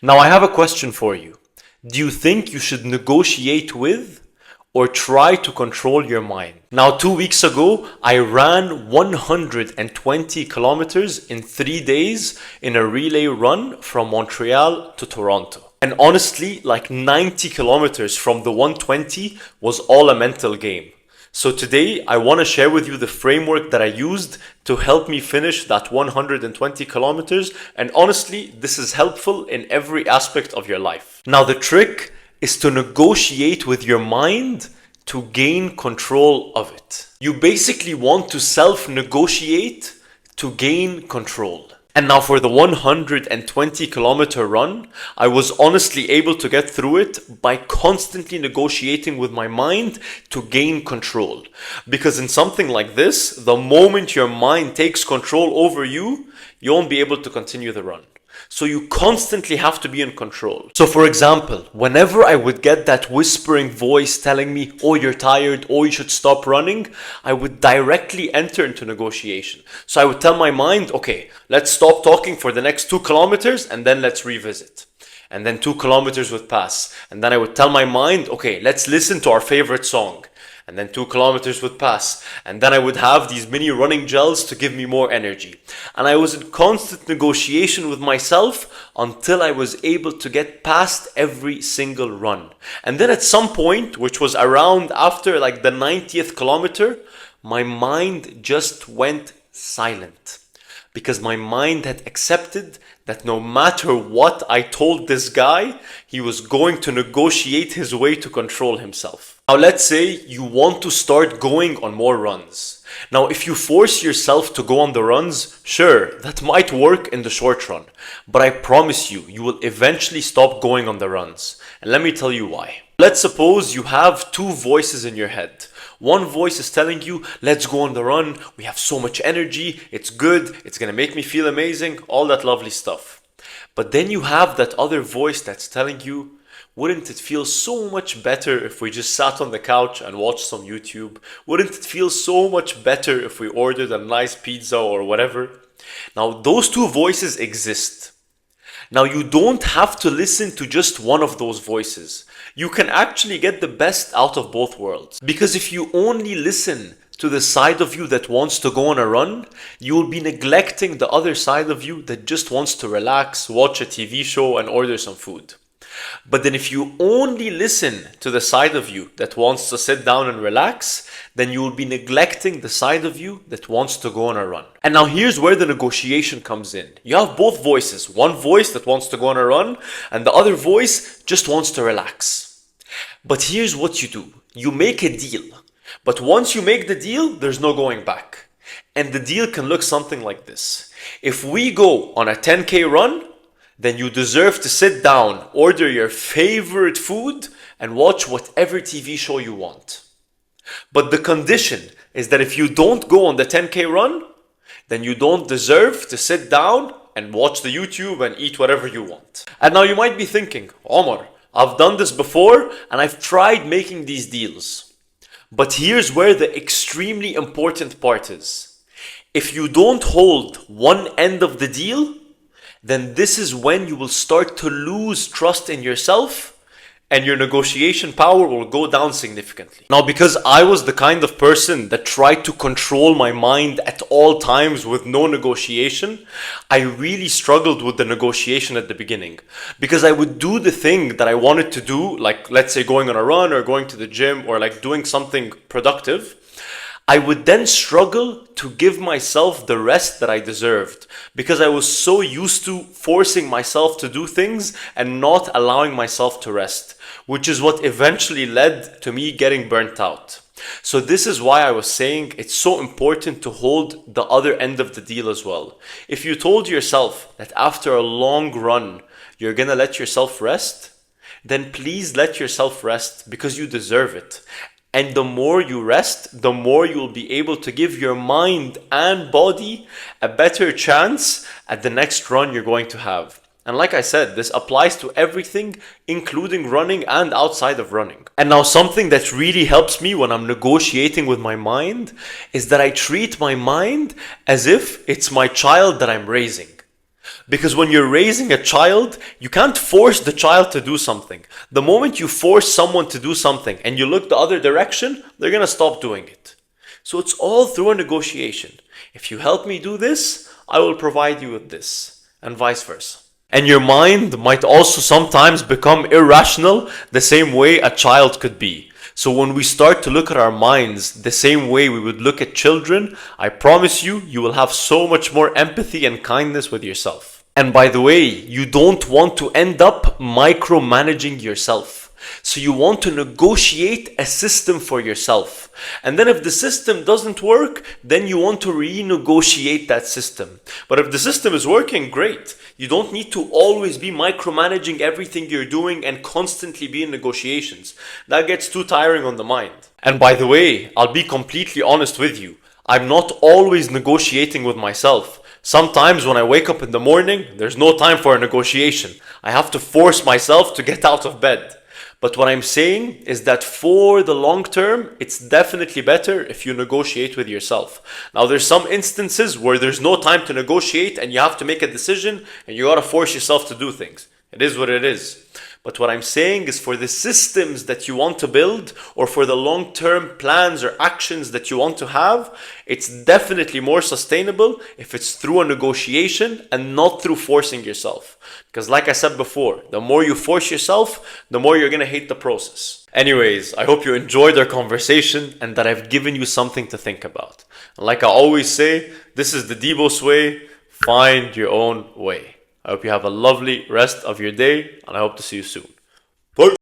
Now I have a question for you. Do you think you should negotiate with or try to control your mind? Now, 2 weeks ago, I ran 120 kilometers in 3 days in a relay run from Montreal to Toronto. And honestly, like 90 kilometers from the 120 was all a mental game. So today I want to share with you the framework that I used to help me finish that 120 kilometers. And honestly, this is helpful in every aspect of your life. Now, the trick is to negotiate with your mind to gain control of it. You basically want to self-negotiate to gain control. And now for the 120 kilometer run, I was honestly able to get through it by constantly negotiating with my mind to gain control. Because in something like this, the moment your mind takes control over you, you won't be able to continue the run. So you constantly have to be in control. So for example, whenever I would get that whispering voice telling me, oh, you're tired, oh, you should stop running, I would directly enter into negotiation. So I would tell my mind, okay, let's stop talking for the next 2 kilometers and then let's revisit. And then 2 kilometers would pass. And then I would tell my mind, okay, let's listen to our favorite song. And then 2 kilometers would pass. And then I would have these mini running gels to give me more energy. And I was in constant negotiation with myself until I was able to get past every single run. And then at some point, which was around after like the 90th kilometer, my mind just went silent. Because my mind had accepted that no matter what I told this guy, he was going to negotiate his way to control himself. Now let's say you want to start going on more runs. Now if you force yourself to go on the runs, sure, that might work in the short run. But I promise you, you will eventually stop going on the runs. And let me tell you why. Let's suppose you have 2 voices in your head. One voice is telling you, let's go on the run, we have so much energy, it's good, it's gonna make me feel amazing, all that lovely stuff. But then you have that other voice that's telling you, wouldn't it feel so much better if we just sat on the couch and watched some YouTube? Wouldn't it feel so much better if we ordered a nice pizza or whatever? Now those 2 voices exist. Now you don't have to listen to just one of those voices. You can actually get the best out of both worlds. Because if you only listen to the side of you that wants to go on a run, you will be neglecting the other side of you that just wants to relax, watch a TV show and order some food. But then if you only listen to the side of you that wants to sit down and relax, then you will be neglecting the side of you that wants to go on a run. And now here's where the negotiation comes in. You have both voices. One voice that wants to go on a run and the other voice just wants to relax. But here's what you do. You make a deal. But once you make the deal, there's no going back. And the deal can look something like this. If we go on a 10K run, then you deserve to sit down, order your favorite food, and watch whatever TV show you want. But the condition is that if you don't go on the 10K run, then you don't deserve to sit down and watch the YouTube and eat whatever you want. And now you might be thinking, Omar, I've done this before and I've tried making these deals. But here's where the extremely important part is. If you don't hold one end of the deal, then this is when you will start to lose trust in yourself and your negotiation power will go down significantly. Now, because I was the kind of person that tried to control my mind at all times with no negotiation, I really struggled with the negotiation at the beginning. Because I would do the thing that I wanted to do, like let's say going on a run or going to the gym or like doing something productive. I would then struggle to give myself the rest that I deserved because I was so used to forcing myself to do things and not allowing myself to rest, which is what eventually led to me getting burnt out. So this is why I was saying it's so important to hold the other end of the deal as well. If you told yourself that after a long run, you're gonna let yourself rest, then please let yourself rest because you deserve it. And the more you rest, the more you'll be able to give your mind and body a better chance at the next run you're going to have. And like I said, this applies to everything, including running and outside of running. And now something that really helps me when I'm negotiating with my mind is that I treat my mind as if it's my child that I'm raising. Because when you're raising a child, you can't force the child to do something. The moment you force someone to do something and you look the other direction, they're gonna stop doing it. So it's all through a negotiation. If you help me do this, I will provide you with this, and vice versa. And your mind might also sometimes become irrational the same way a child could be. So when we start to look at our minds the same way we would look at children, I promise you, you will have so much more empathy and kindness with yourself. And by the way, you don't want to end up micromanaging yourself. So you want to negotiate a system for yourself. And then if the system doesn't work, then you want to renegotiate that system. But if the system is working, great. You don't need to always be micromanaging everything you're doing and constantly be in negotiations. That gets too tiring on the mind. And by the way, I'll be completely honest with you. I'm not always negotiating with myself. Sometimes when I wake up in the morning, there's no time for a negotiation. I have to force myself to get out of bed. But what I'm saying is that for the long term, it's definitely better if you negotiate with yourself. Now, there's some instances where there's no time to negotiate and you have to make a decision and you gotta force yourself to do things. It is what it is. But what I'm saying is for the systems that you want to build or for the long-term plans or actions that you want to have, it's definitely more sustainable if it's through a negotiation and not through forcing yourself. Because like I said before, the more you force yourself, the more you're going to hate the process. Anyways, I hope you enjoyed our conversation and that I've given you something to think about. And like I always say, this is the Debo's way. Find your own way. I hope you have a lovely rest of your day and I hope to see you soon. Bye.